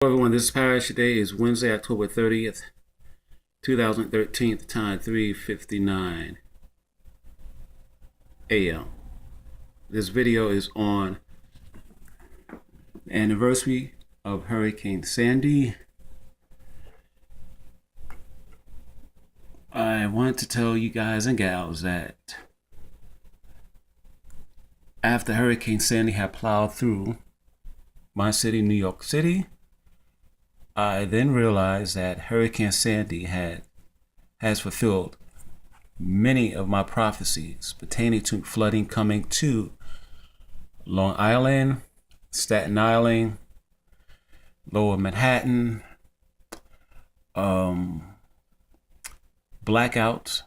Hello everyone, this is Parrish. Today is Wednesday, October 30th, 2013, time 3:59 a.m. This video is on the anniversary of Hurricane Sandy. I wanted to tell you guys and gals that after Hurricane Sandy had plowed through my city, New York City, I then realized that Hurricane Sandy has fulfilled many of my prophecies pertaining to flooding coming to Long Island, Staten Island, Lower Manhattan, blackouts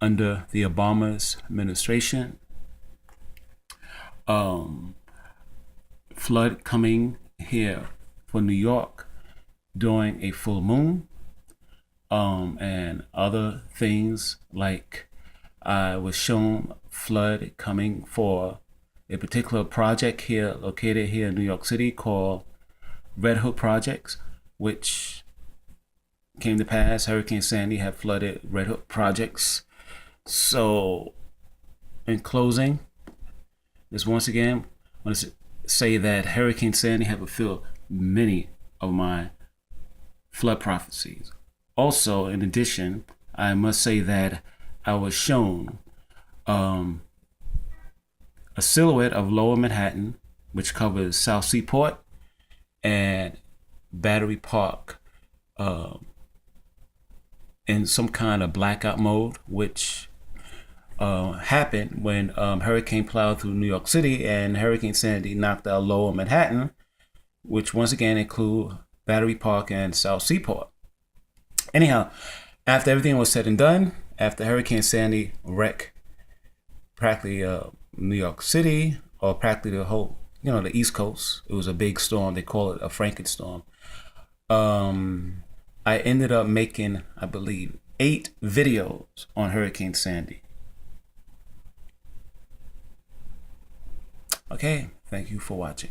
under the Obama's administration, flood coming here for New York during a full moon, and other things like I was shown flood coming for a particular project here located here in New York City called Red Hook Projects, which came to pass. Hurricane Sandy had flooded Red Hook Projects. So in closing, just once again, I want to say that Hurricane Sandy had fulfilled many of my flood prophecies. Also, in addition, I must say that I was shown a silhouette of Lower Manhattan, which covers South Seaport and Battery Park, in some kind of blackout mode, which happened when hurricane plowed through New York City and Hurricane Sandy knocked out Lower Manhattan, which once again include Battery Park and South Seaport. Anyhow, after everything was said and done, after Hurricane Sandy wrecked practically New York City, or practically the whole, the East Coast, it was a big storm. They call it a Frankenstorm. I ended up making, I believe, 8 videos on Hurricane Sandy. Okay, thank you for watching.